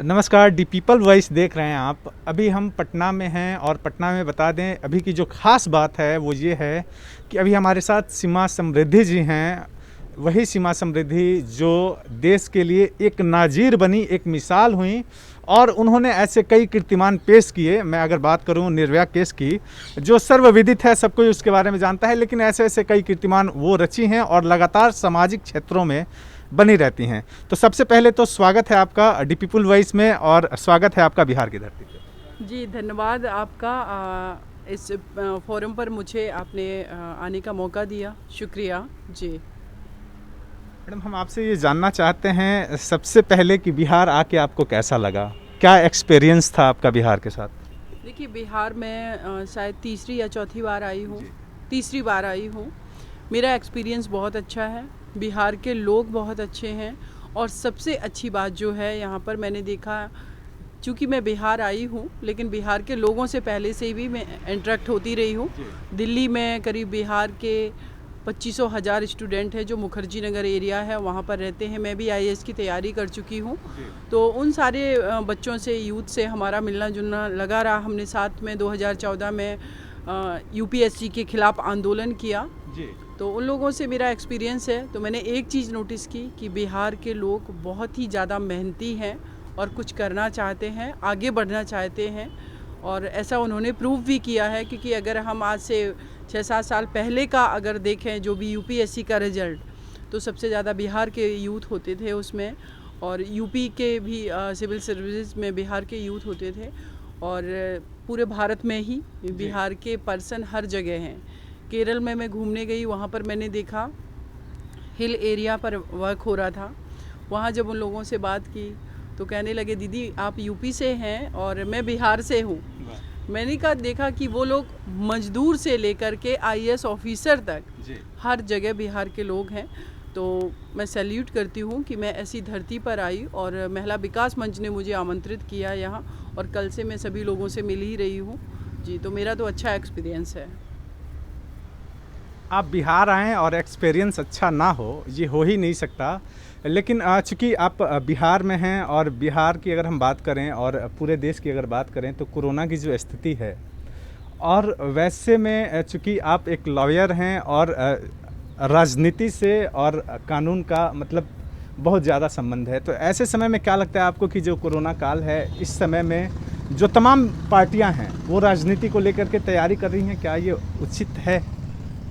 नमस्कार, the people voice देख रहे हैं आप। अभी हम पटना में हैं और पटना में बता दें अभी की जो ख़ास बात है वो ये है कि अभी हमारे साथ सीमा समृद्धि जी हैं। वही सीमा समृद्धि जो देश के लिए एक नाज़ीर बनी, एक मिसाल हुई और उन्होंने ऐसे कई कीर्तिमान पेश किए। मैं अगर बात करूं निर्भया केस की, जो सर्वविदित है, सब कोई उसके बारे में जानता है, लेकिन ऐसे ऐसे कई कीर्तिमान वो रची हैं और लगातार सामाजिक क्षेत्रों में बनी रहती हैं। तो सबसे पहले तो स्वागत है आपका दी पीपल वॉइस में और स्वागत है आपका बिहार की धरती पे। जी धन्यवाद आपका इस फोरम पर मुझे आपने आने का मौका दिया, शुक्रिया जी। मैडम, हम आपसे ये जानना चाहते हैं सबसे पहले कि बिहार आके आपको कैसा लगा, क्या एक्सपीरियंस था आपका बिहार के साथ? देखिए बिहार में शायद तीसरी या चौथी बार आई हूँ, तीसरी बार आई हूँ। मेरा एक्सपीरियंस बहुत अच्छा है, बिहार के लोग बहुत अच्छे हैं और सबसे अच्छी बात जो है यहाँ पर मैंने देखा, चूँकि मैं बिहार आई हूँ लेकिन बिहार के लोगों से पहले से भी मैं इंटरेक्ट होती रही हूँ। दिल्ली में करीब बिहार के 2500 स्टूडेंट हैं जो मुखर्जी नगर एरिया है वहाँ पर रहते हैं। मैं भी आईएएस की तैयारी कर चुकी हूँ, तो उन सारे बच्चों से, यूथ से हमारा मिलना जुलना लगा रहा। हमने साथ में 2014 में यूपीएससी के खिलाफ आंदोलन किया, तो उन लोगों से मेरा एक्सपीरियंस है। तो मैंने एक चीज़ नोटिस की कि बिहार के लोग बहुत ही ज़्यादा मेहनती हैं और कुछ करना चाहते हैं, आगे बढ़ना चाहते हैं और ऐसा उन्होंने प्रूव भी किया है। क्योंकि अगर हम आज से 6-7 साल पहले का अगर देखें जो भी यूपीएससी का रिज़ल्ट, तो सबसे ज़्यादा बिहार के यूथ होते थे उसमें, और यूपी के भी सिविल सर्विसेज में बिहार के यूथ होते थे। और पूरे भारत में ही बिहार के पर्सन हर जगह हैं। केरल में मैं घूमने गई, वहाँ पर मैंने देखा हिल एरिया पर वर्क हो रहा था। वहाँ जब उन लोगों से बात की तो कहने लगे दीदी आप यूपी से हैं और मैं बिहार से हूँ। मैंने कहा देखा कि वो लोग मजदूर से लेकर के आईएएस ऑफिसर तक हर जगह बिहार के लोग हैं। तो मैं सैल्यूट करती हूँ कि मैं ऐसी धरती पर आई और महिला विकास मंच ने मुझे आमंत्रित किया यहाँ, और कल से मैं सभी लोगों से मिल ही रही हूँ जी। तो मेरा तो अच्छा एक्सपीरियंस है। आप बिहार आएँ और एक्सपीरियंस अच्छा ना हो, ये हो ही नहीं सकता। लेकिन चूँकि आप बिहार में हैं और बिहार की अगर हम बात करें और पूरे देश की अगर बात करें तो कोरोना की जो स्थिति है, और वैसे में चूँकि आप एक लॉयर हैं और राजनीति से और कानून का मतलब बहुत ज़्यादा संबंध है, तो ऐसे समय में क्या लगता है आपको कि जो कोरोना काल है, इस समय में जो तमाम पार्टियां हैं वो राजनीति को लेकर के तैयारी कर रही हैं, क्या ये उचित है?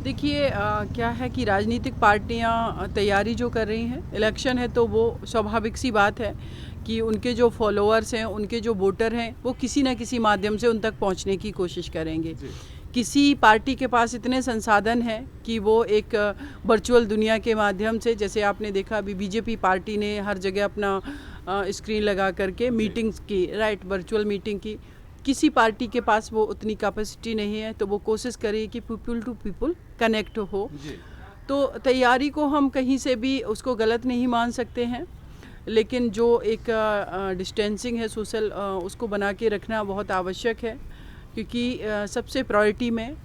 देखिए क्या है कि राजनीतिक पार्टियां तैयारी जो कर रही हैं, इलेक्शन है तो वो स्वाभाविक सी बात है कि उनके जो फॉलोअर्स हैं, उनके जो वोटर हैं, वो किसी न किसी माध्यम से उन तक पहुंचने की कोशिश करेंगे। किसी पार्टी के पास इतने संसाधन हैं कि वो एक वर्चुअल दुनिया के माध्यम से, जैसे आपने देखा अभी बीजेपी पार्टी ने हर जगह अपना स्क्रीन लगा करके मीटिंग्स की, राइट, वर्चुअल मीटिंग की। किसी पार्टी के पास वो उतनी कैपेसिटी नहीं है, तो वो कोशिश करेगी कि पीपल टू पीपल कनेक्ट हो। तो तैयारी को हम कहीं से भी उसको गलत नहीं मान सकते हैं, लेकिन जो एक डिस्टेंसिंग है सोशल, उसको बना के रखना बहुत आवश्यक है। क्योंकि सबसे प्रायोरिटी में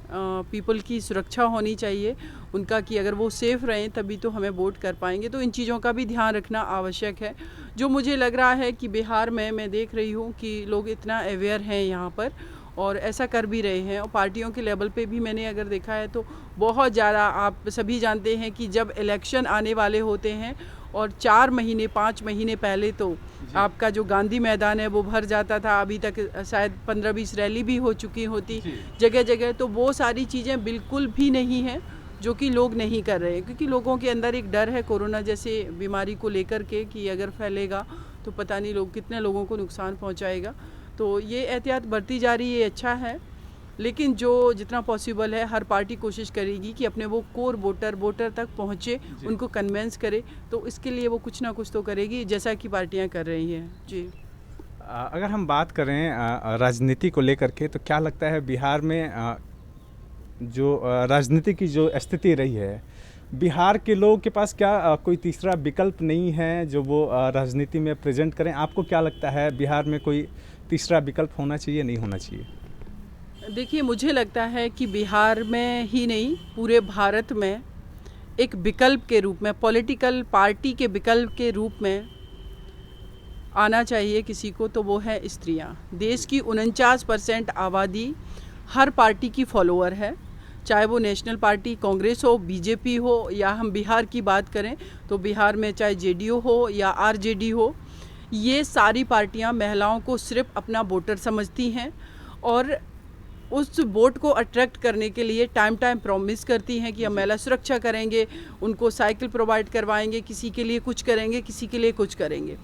पीपल की सुरक्षा होनी चाहिए उनका, कि अगर वो सेफ़ रहें तभी तो हमें वोट कर पाएंगे। तो इन चीज़ों का भी ध्यान रखना आवश्यक है। जो मुझे लग रहा है कि बिहार में मैं देख रही हूँ कि लोग इतना अवेयर हैं यहाँ पर और ऐसा कर भी रहे हैं। और पार्टियों के लेवल पे भी मैंने अगर देखा है तो बहुत ज़्यादा, आप सभी जानते हैं कि जब इलेक्शन आने वाले होते हैं और 4 महीने 5 महीने पहले तो आपका जो गांधी मैदान है वो भर जाता था। अभी तक शायद 15-20 रैली भी हो चुकी होती जगह जगह। तो वो सारी चीज़ें बिल्कुल भी नहीं हैं जो कि लोग नहीं कर रहे हैं, क्योंकि लोगों के अंदर एक डर है कोरोना जैसे बीमारी को लेकर के कि अगर फैलेगा तो पता नहीं लोग कितने लोगों को नुकसान पहुंचाएगा। तो ये एहतियात बरती जा रही है, अच्छा है। लेकिन जो जितना पॉसिबल है हर पार्टी कोशिश करेगी कि अपने वो कोर वोटर तक पहुँचे, उनको कन्वेंस करे। तो इसके लिए वो कुछ ना कुछ तो करेगी, जैसा कि पार्टियां कर रही हैं जी। अगर हम बात करें राजनीति को लेकर के, तो क्या लगता है बिहार में जो राजनीति की जो स्थिति रही है, बिहार के लोगों के पास क्या कोई तीसरा विकल्प नहीं है जो वो राजनीति में प्रेजेंट करें? आपको क्या लगता है बिहार में कोई तीसरा विकल्प होना चाहिए, नहीं होना चाहिए? देखिए मुझे लगता है कि बिहार में ही नहीं, पूरे भारत में एक विकल्प के रूप में, पॉलिटिकल पार्टी के विकल्प के रूप में आना चाहिए किसी को, तो वो है स्त्रियां। देश की 49% आबादी हर पार्टी की फॉलोअर है, चाहे वो नेशनल पार्टी कांग्रेस हो, बीजेपी हो, या हम बिहार की बात करें तो बिहार में चाहे जेडीयू हो या आरजेडी हो, ये सारी पार्टियां महिलाओं को सिर्फ अपना वोटर समझती हैं और उस वोट को अट्रैक्ट करने के लिए टाइम टाइम प्रॉमिस करती हैं कि हम महिला सुरक्षा करेंगे, उनको साइकिल प्रोवाइड करवाएंगे, किसी के लिए कुछ करेंगे, किसी के लिए कुछ करेंगे,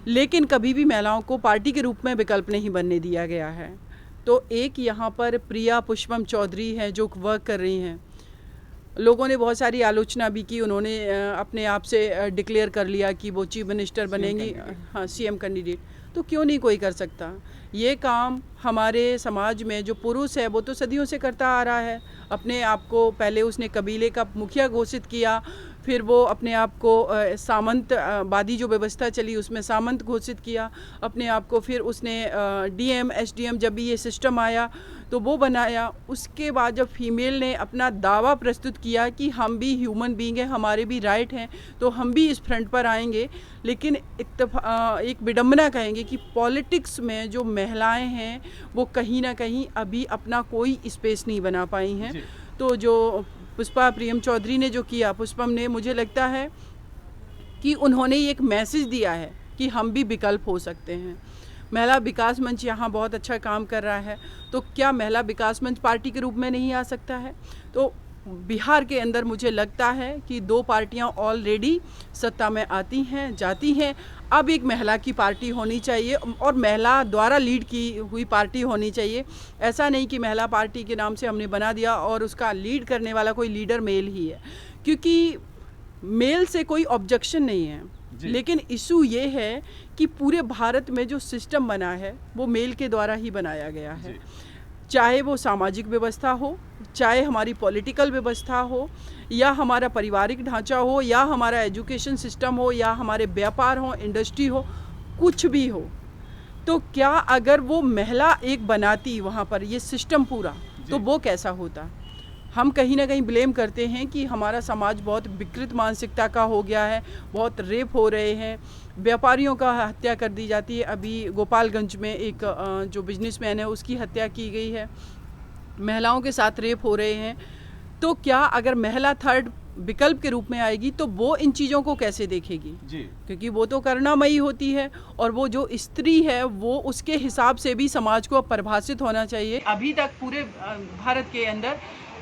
लेकिन कभी भी महिलाओं को पार्टी के रूप में विकल्प नहीं बनने दिया गया है। तो एक यहाँ पर प्रिया पुष्पम चौधरी हैं जो वर्क कर रही हैं, लोगों ने बहुत सारी आलोचना भी की, उन्होंने अपने आप से डिक्लेयर कर लिया कि वो चीफ मिनिस्टर बनेंगी, हाँ सीएम कैंडिडेट, तो क्यों नहीं कोई कर सकता। ये काम हमारे समाज में जो पुरुष है वो तो सदियों से करता आ रहा है। अपने आप को पहले उसने कबीले का मुखिया घोषित किया, फिर वो अपने आप को सामंतवादी जो व्यवस्था चली उसमें सामंत घोषित किया अपने आप को, फिर उसने डीएम एसडीएम जब भी ये सिस्टम आया तो वो बनाया। उसके बाद जब फीमेल ने अपना दावा प्रस्तुत किया कि हम भी ह्यूमन बीइंग हैं, हमारे भी राइट हैं, तो हम भी इस फ्रंट पर आएंगे, लेकिन एक विडंबना कहेंगे कि पॉलिटिक्स में जो महिलाएं हैं वो कहीं ना कहीं अभी अपना कोई स्पेस नहीं बना पाई हैं। तो जो पुष्पा प्रियम चौधरी ने जो किया, पुष्पम ने, मुझे लगता है कि उन्होंने एक मैसेज दिया है कि हम भी विकल्प हो सकते हैं। महिला विकास मंच यहाँ बहुत अच्छा काम कर रहा है, तो क्या महिला विकास मंच पार्टी के रूप में नहीं आ सकता है? तो बिहार के अंदर मुझे लगता है कि 2 पार्टियां ऑलरेडी सत्ता में आती हैं जाती हैं, अब एक महिला की पार्टी होनी चाहिए और महिला द्वारा लीड की हुई पार्टी होनी चाहिए। ऐसा नहीं कि महिला पार्टी के नाम से हमने बना दिया और उसका लीड करने वाला कोई लीडर मेल ही है, क्योंकि मेल से कोई ऑब्जेक्शन नहीं है, लेकिन इशू ये है कि पूरे भारत में जो सिस्टम बना है वो मेल के द्वारा ही बनाया गया है, चाहे वो सामाजिक व्यवस्था हो, चाहे हमारी पॉलिटिकल व्यवस्था हो, या हमारा पारिवारिक ढांचा हो, या हमारा एजुकेशन सिस्टम हो, या हमारे व्यापार हो, इंडस्ट्री हो, कुछ भी हो। तो क्या अगर वो महिला एक बनाती वहाँ पर ये सिस्टम पूरा, तो वो कैसा होता? हम कहीं ना कहीं ब्लेम करते हैं कि हमारा समाज बहुत विकृत मानसिकता का हो गया है, बहुत रेप हो रहे हैं, व्यापारियों का हत्या कर दी जाती है। अभी गोपालगंज में एक जो बिजनेसमैन है उसकी हत्या की गई है, महिलाओं के साथ रेप हो रहे हैं। तो क्या अगर महिला थर्ड विकल्प के रूप में आएगी तो वो इन चीज़ों को कैसे देखेगी जी? क्योंकि वो तो करुणामयी होती है और वो जो स्त्री है वो उसके हिसाब से भी समाज को परिभाषित होना चाहिए। अभी तक पूरे भारत के अंदर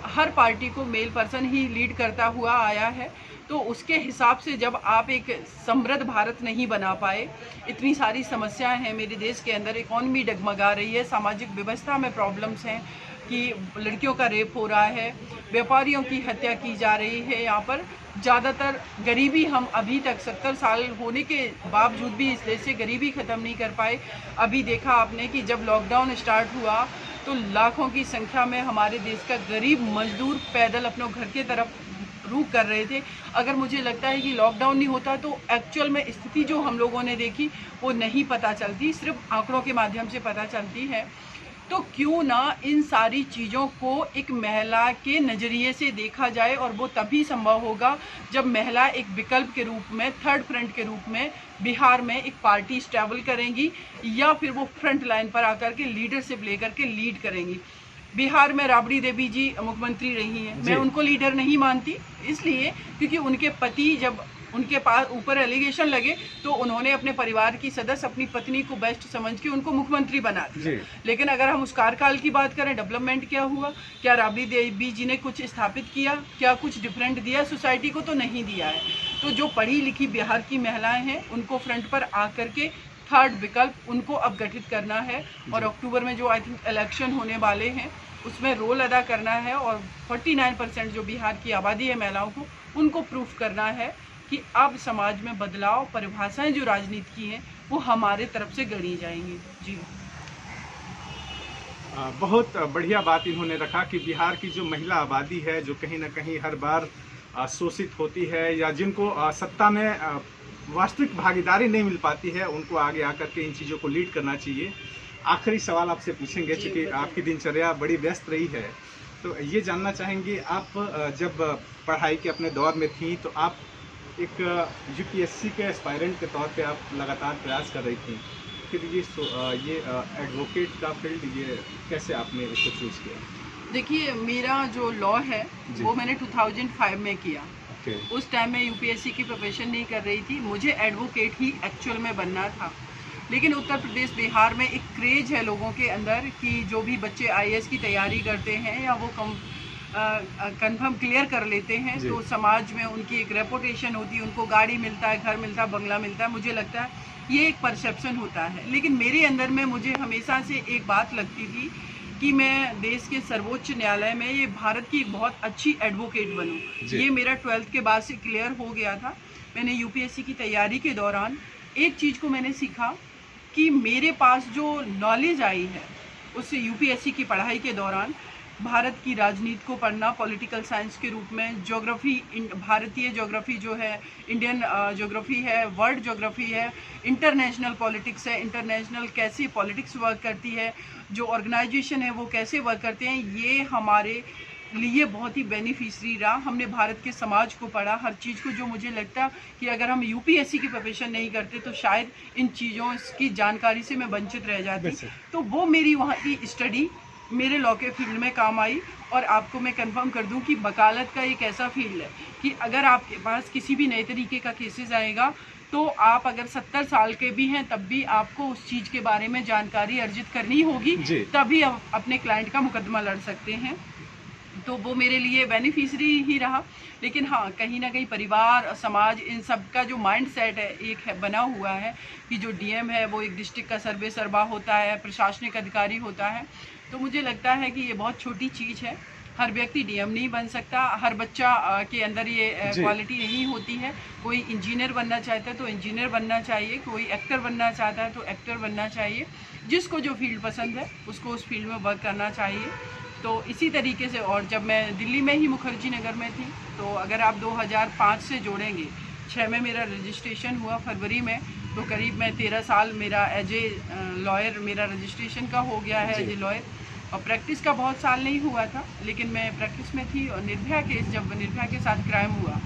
हर पार्टी को मेल पर्सन ही लीड करता हुआ आया है, तो उसके हिसाब से जब आप एक समृद्ध भारत नहीं बना पाए, इतनी सारी समस्याएं हैं मेरे देश के अंदर, इकॉनमी डगमगा रही है, सामाजिक व्यवस्था में प्रॉब्लम्स हैं कि लड़कियों का रेप हो रहा है, व्यापारियों की हत्या की जा रही है, यहाँ पर ज़्यादातर गरीबी, हम अभी तक 70 साल होने के बावजूद भी इस देश से गरीबी ख़त्म नहीं कर पाए। अभी देखा आपने कि जब लॉकडाउन स्टार्ट हुआ तो लाखों की संख्या में हमारे देश का गरीब मजदूर पैदल अपने घर के तरफ रुख कर रहे थे। अगर मुझे लगता है कि लॉकडाउन नहीं होता तो एक्चुअल में स्थिति जो हम लोगों ने देखी वो नहीं पता चलती, सिर्फ आंकड़ों के माध्यम से पता चलती है। तो क्यों ना इन सारी चीज़ों को एक महिला के नज़रिए से देखा जाए, और वो तभी संभव होगा जब महिला एक विकल्प के रूप में, थर्ड फ्रंट के रूप में बिहार में एक पार्टी स्टेबल करेंगी, या फिर वो फ्रंट लाइन पर आकर के लीडरशिप लेकर के लीड करेंगी। बिहार में राबड़ी देवी जी मुख्यमंत्री रही हैं, मैं उनको लीडर नहीं मानती, इसलिए क्योंकि उनके पति जब उनके पास ऊपर एलिगेशन लगे तो उन्होंने अपने परिवार की सदस्य, अपनी पत्नी को बेस्ट समझ के उनको मुख्यमंत्री बना दिया। लेकिन अगर हम उस कार्यकाल की बात करें, डेवलपमेंट क्या हुआ? क्या राबड़ी देवी जी ने कुछ स्थापित किया? क्या कुछ डिफरेंट दिया सोसाइटी को? तो नहीं दिया है। तो जो पढ़ी लिखी बिहार की महिलाएं हैं उनको फ्रंट पर आकर के थर्ड विकल्प उनको अब गठित करना है, और अक्टूबर में जो आई थिंक इलेक्शन होने वाले हैं उसमें रोल अदा करना है, और 49% जो बिहार की आबादी है महिलाओं को, उनको प्रूफ करना है कि अब समाज में बदलाव, परिभाषाएं जो राजनीति की हैं वो हमारे तरफ से गढ़ी जाएंगी। जी बहुत बढ़िया बात इन्होंने रखा कि बिहार की जो महिला आबादी है जो कहीं ना कहीं हर बार शोषित होती है, या जिनको सत्ता में वास्तविक भागीदारी नहीं मिल पाती है, उनको आगे आकर के इन चीज़ों को लीड करना चाहिए। आखिरी सवाल आपसे पूछेंगे, क्योंकि आपकी दिनचर्या बड़ी व्यस्त रही है, तो ये जानना चाहेंगे, आप जब पढ़ाई के अपने दौर में थी तो आप एक यूपीएससी के एस्पायरेंट के तौर पे आप लगातार प्रयास कर रही थी, फिर ये एडवोकेट का फील्ड ये कैसे आपने इसको चूज़ किया? देखिए, मेरा जो लॉ है जी। वो मैंने 2005 में किया। ओके। उस टाइम मैं यूपीएससी की प्रिपरेशन नहीं कर रही थी, मुझे एडवोकेट ही एक्चुअल में बनना था। लेकिन उत्तर प्रदेश, बिहार में एक क्रेज है लोगों के अंदर कि जो भी बच्चे आईएएस की तैयारी करते हैं या वो कंफर्म क्लियर कर लेते हैं, जी। तो समाज में उनकी एक रेपुटेशन होती है, उनको गाड़ी मिलता है, घर मिलता है, बंगला मिलता है। मुझे लगता है ये एक परसेप्शन होता है, लेकिन मेरे अंदर में मुझे हमेशा से एक बात लगती थी कि मैं देश के सर्वोच्च न्यायालय में, ये भारत की एक बहुत अच्छी एडवोकेट बनूं। जी। ये मेरा 12th के बाद से क्लियर हो गया था। मैंने यूपीएससी की तैयारी के दौरान एक चीज़ को मैंने सीखा कि मेरे पास जो नॉलेज आई है उस यूपीएससी की पढ़ाई के दौरान, भारत की राजनीति को पढ़ना पॉलिटिकल साइंस के रूप में, ज्योग्राफी, भारतीय ज्योग्राफी जो है, इंडियन ज्योग्राफी है, वर्ल्ड ज्योग्राफी है, इंटरनेशनल पॉलिटिक्स है, इंटरनेशनल कैसे पॉलिटिक्स वर्क करती है, जो ऑर्गेनाइजेशन है वो कैसे वर्क करते हैं, ये हमारे लिए बहुत ही बेनिफिशियरी रहा। हमने भारत के समाज को पढ़ा, हर चीज़ को, जो मुझे लगता कि अगर हम यूपीएससी की प्रिपरेशन नहीं करते तो शायद इन चीज़ों की जानकारी से मैं वंचित रह जाती। तो वो मेरी वहाँ की स्टडी मेरे लॉ के फील्ड में काम आई। और आपको मैं कंफर्म कर दूं कि वकालत का एक ऐसा फील्ड है कि अगर आपके पास किसी भी नए तरीके का केसेस आएगा तो आप अगर 70 साल के भी हैं तब भी आपको उस चीज़ के बारे में जानकारी अर्जित करनी होगी, तभी आप अपने क्लाइंट का मुकदमा लड़ सकते हैं। तो वो मेरे लिए बेनिफिशियरी ही रहा। लेकिन हाँ, कहीं ना कहीं परिवार, समाज, इन सब का जो माइंड सेट है एक है बना हुआ है कि जो डीएम है वो एक डिस्ट्रिक्ट का सर्वे सर्वा होता है, प्रशासनिक अधिकारी होता है। तो मुझे लगता है कि ये बहुत छोटी चीज़ है। हर व्यक्ति डीएम नहीं बन सकता, हर बच्चा के अंदर ये क्वालिटी नहीं होती है। कोई इंजीनियर बनना चाहता है तो इंजीनियर बनना चाहिए, कोई एक्टर बनना चाहता है तो एक्टर बनना चाहिए। जिसको जो फील्ड पसंद है उसको उस फील्ड में वर्क करना चाहिए। तो इसी तरीके से, और जब मैं दिल्ली में ही मुखर्जी नगर में थी, तो अगर आप 2005 से जोड़ेंगे, 6 में मेरा रजिस्ट्रेशन हुआ, फरवरी में, तो करीब मैं 13 साल मेरा एज ए लॉयर मेरा रजिस्ट्रेशन का हो गया है एज ए लॉयर। और प्रैक्टिस का बहुत साल नहीं हुआ था, लेकिन मैं प्रैक्टिस में थी। और निर्भया केस, जब निर्भया के साथ क्राइम हुआ,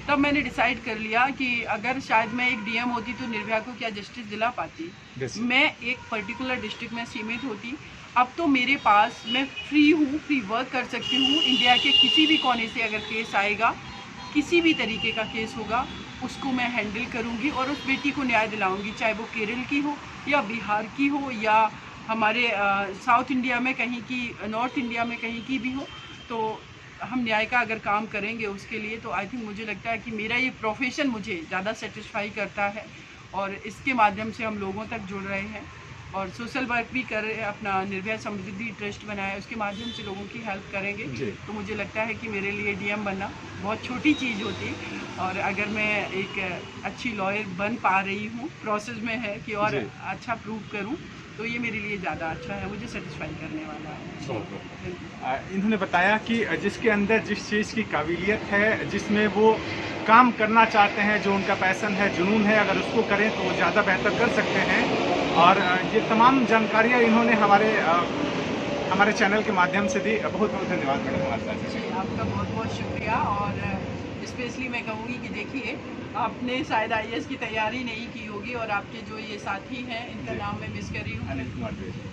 तब मैंने डिसाइड कर लिया कि अगर शायद मैं एक डीएम होती तो निर्भया को क्या जस्टिस दिला पाती। मैं एक पर्टिकुलर डिस्ट्रिक्ट में सीमित होती। अब तो मेरे पास, मैं फ्री हूँ, फ्री वर्क कर सकती हूँ। इंडिया के किसी भी कोने से अगर केस आएगा, किसी भी तरीके का केस होगा, उसको मैं हैंडल करूँगी और उस बेटी को न्याय दिलाऊँगी, चाहे वो केरल की हो या बिहार की हो या हमारे साउथ इंडिया में कहीं की, नॉर्थ इंडिया में कहीं की भी हो। तो हम न्याय का अगर काम करेंगे उसके लिए, तो आई थिंक मुझे लगता है कि मेरा ये प्रोफेशन मुझे ज़्यादा सेटिस्फाई करता है। और इसके माध्यम से हम लोगों तक जुड़ रहे हैं और सोशल वर्क भी कर रहे हैं। अपना निर्भया समृद्धि ट्रस्ट बनाया है, उसके माध्यम से लोगों की हेल्प करेंगे। तो मुझे लगता है कि मेरे लिए डीएम बनना बहुत छोटी चीज़ होती। और अगर मैं एक अच्छी लॉयर बन पा रही हूँ, प्रोसेस में है कि और अच्छा प्रूव करूँ, तो ये मेरे लिए ज़्यादा अच्छा है, मुझे सेटिस्फाई करने वाला है। इन्होंने बताया कि जिसके अंदर जिस चीज़ की काबिलियत है, जिसमें वो काम करना चाहते हैं, जो उनका पैशन है, जुनून है, अगर उसको करें तो वो ज़्यादा बेहतर कर सकते हैं। और ये तमाम जानकारियाँ इन्होंने हमारे चैनल के माध्यम से दी। बहुत बहुत धन्यवाद मैडम हमारे साथ। जी, आपका बहुत बहुत शुक्रिया। और स्पेशली मैं कहूँगी कि देखिए, आपने शायद आईएएस की तैयारी नहीं की होगी और आपके जो ये साथी हैं, इनका नाम मैं मिस कर रही हूँ,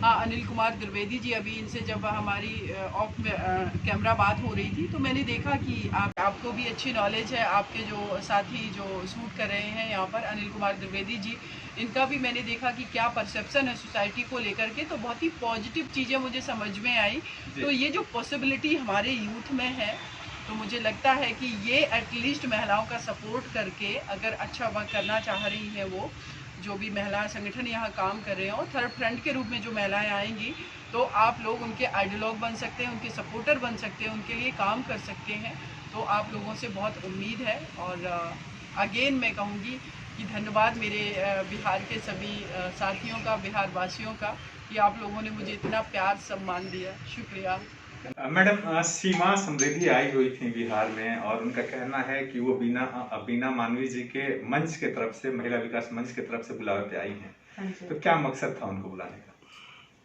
हाँ, अनिल कुमार द्विवेदी जी। अभी इनसे जब हमारी ऑफ कैमरा बात हो रही थी, तो मैंने देखा कि आपको भी अच्छी नॉलेज है। आपके जो साथी जो शूट कर रहे हैं यहाँ पर, अनिल कुमार द्विवेदी जी, इनका भी मैंने देखा कि क्या परसेप्शन है सोसाइटी को लेकर के, तो बहुत ही पॉजिटिव चीज़ें मुझे समझ में आई। तो ये जो पॉसिबिलिटी हमारे यूथ में है, तो मुझे लगता है कि ये एटलीस्ट महिलाओं का सपोर्ट करके अगर अच्छा वर्क करना चाह रही हैं, वो जो भी महिला संगठन यहाँ काम कर रहे हैं, और थर्ड फ्रंट के रूप में जो महिलाएं आएंगी, तो आप लोग उनके आइडियोलॉग बन सकते हैं, उनके सपोर्टर बन सकते हैं, उनके लिए काम कर सकते हैं। तो आप लोगों से बहुत उम्मीद है। और अगेन मैं कहूँगी कि धन्यवाद मेरे बिहार के सभी साथियों का, बिहार वासियों का, कि आप लोगों ने मुझे इतना प्यार सम्मान दिया। शुक्रिया। मैडम, सीमा समृद्धि आई हुई थी बिहार में और उनका कहना है कि वो बीना मानवी जी के मंच के तरफ से, महिला विकास मंच के तरफ से बुलावे पे आई हैं। तो क्या मकसद था उनको बुलाने का?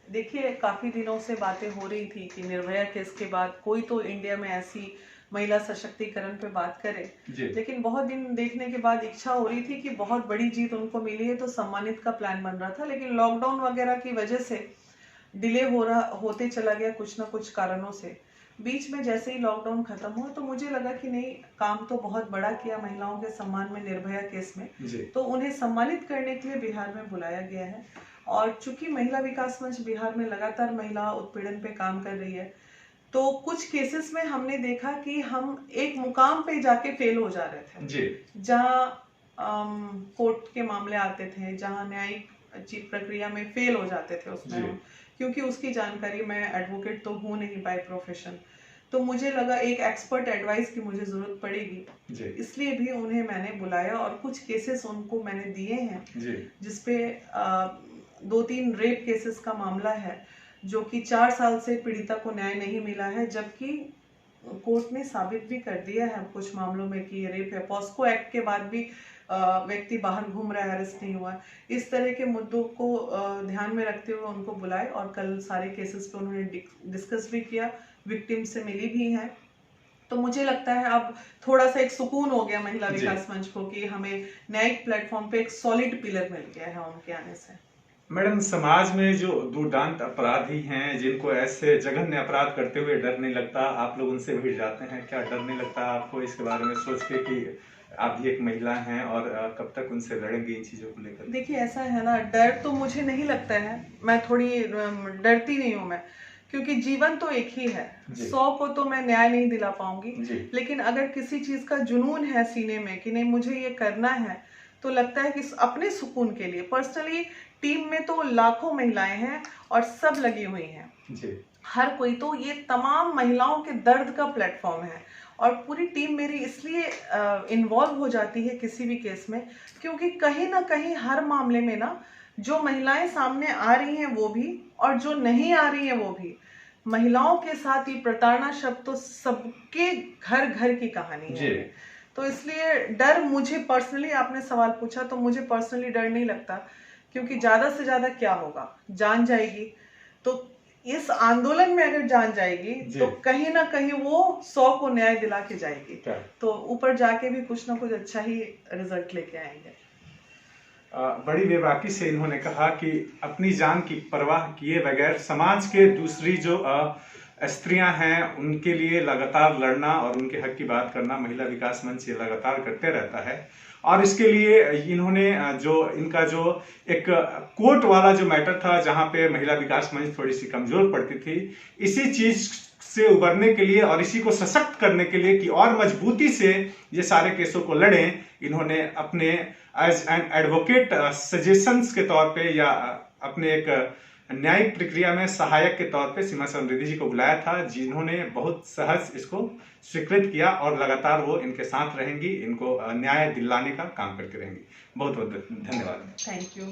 देखिए, काफ़ी दिनों से बातें हो रही थी कि निर्भया केस के बाद कोई तो इंडिया में ऐसी महिला सशक्तिकरण पे बात करें, जी। लेकिन बहुत दिन देखने के बाद इच्छा हो रही थी कि बहुत बड़ी जीत उनको मिली है तो सम्मानित का प्लान बन रहा था, लेकिन लॉकडाउन वगैरह की वजह से डिले होते चला गया कुछ ना कुछ कारणों से। बीच में जैसे ही लॉकडाउन खत्म हुआ तो मुझे लगा कि नहीं, काम तो बहुत बड़ा किया महिलाओं के सम्मान में निर्भया केस में, तो उन्हें सम्मानित करने के लिए बिहार में बुलाया गया है। और चूंकि महिला विकास मंच बिहार में लगातार महिला उत्पीड़न पे काम कर रही है, तो कुछ केसेस में हमने देखा कि हम एक मुकाम पे जाके फेल हो जा रहे थे जी। जहाँ कोर्ट के मामले आते थे, जहाँ न्यायिक प्रक्रिया में फेल हो जाते थे उसमें हम, क्योंकि उसकी जानकारी, मैं एडवोकेट तो हूँ नहीं बाय प्रोफेशन, तो मुझे लगा एक एक्सपर्ट एडवाइस की मुझे जरूरत पड़ेगी, इसलिए भी उन्हें मैंने बुलाया और कुछ केसेस उनको मैंने दिए हैं जिसपे 2-3 रेप केसेस का मामला है जो कि 4 साल से पीड़िता को न्याय नहीं मिला है, जबकि कोर्ट ने साबित भी कर दिया है कुछ मामलों में कि ये रेप है। पॉस्को एक्ट के बाद भी व्यक्ति बाहर घूम रहा है, अरेस्ट नहीं हुआ। इस तरह के मुद्दों को ध्यान में रखते हुए उनको बुलाए और कल सारे केसेस पे उन्होंने डिस्कस भी किया, विक्टिम से मिली भी है। तो मुझे लगता है अब थोड़ा सा एक सुकून हो गया महिला विकास मंच को कि हमें न्यायिक प्लेटफॉर्म पे एक सॉलिड पिलर मिल गया है उनके आने से। मैडम, समाज में जो दुर्दांत अपराधी हैं, जिनको ऐसे जघन्य अपराध करते हुए डर नहीं लगता, आप लोग उनसे भिड़ जाते हैं, क्या डर नहीं लगता आपको इसके बारे में सोच के कि आप भी एक महिला हैं और कब तक उनसे लड़ेंगे इन चीजों को लेकर? देखिए, ऐसा है ना, डर तो मुझे नहीं लगता है, मैं थोड़ी डरती नहीं हूँ मैं, क्योंकि जीवन तो एक ही है। 100 को तो मैं न्याय नहीं दिला पाऊंगी, लेकिन अगर किसी चीज का जुनून है सीने में कि नहीं मुझे ये करना है, तो लगता है कि अपने सुकून के लिए। पर्सनली टीम में तो लाखों महिलाएं हैं और सब लगी हुई हैं हर कोई, तो ये तमाम महिलाओं के दर्द का प्लेटफॉर्म है और पूरी टीम मेरी इसलिए इन्वॉल्व हो जाती है किसी भी केस में, क्योंकि कहीं ना कहीं हर मामले में ना जो महिलाएं सामने आ रही हैं वो भी और जो नहीं आ रही हैं वो भी, महिलाओं के साथ ये प्रताड़ना शब्द तो सबके घर घर की कहानी है। तो इसलिए डर मुझे पर्सनली, आपने सवाल पूछा तो मुझे पर्सनली डर नहीं लगता, क्योंकि ज्यादा से ज्यादा क्या होगा, जान जाएगी। तो इस आंदोलन में अगर जान जाएगी तो कहीं ना कहीं वो 100 को न्याय दिला के जाएगी, तो ऊपर जाके भी कुछ ना कुछ अच्छा ही रिजल्ट लेके आएंगे। बड़ी बेबाकी से इन्होंने कहा कि अपनी जान की परवाह किए बगैर समाज के दूसरी जो स्त्रियां हैं उनके लिए लगातार लड़ना और उनके हक की बात करना महिला विकास मंच ये लगातार करते रहता है। और इसके लिए इन्होंने इनका जो एक कोर्ट वाला जो मैटर था जहां पे महिला विकास मंच थोड़ी सी कमजोर पड़ती थी, इसी चीज से उबरने के लिए और इसी को सशक्त करने के लिए कि और मजबूती से ये सारे केसों को लड़ें, इन्होंने अपने एज एन एडवोकेट सजेशंस के तौर पे या अपने एक न्यायिक प्रक्रिया में सहायक के तौर पे सीमा समृद्धि जी को बुलाया था, जिन्होंने बहुत सहज इसको स्वीकृत किया और लगातार वो इनके साथ रहेंगी, इनको न्याय दिलाने का काम करती रहेंगी। बहुत बहुत धन्यवाद। Thank you.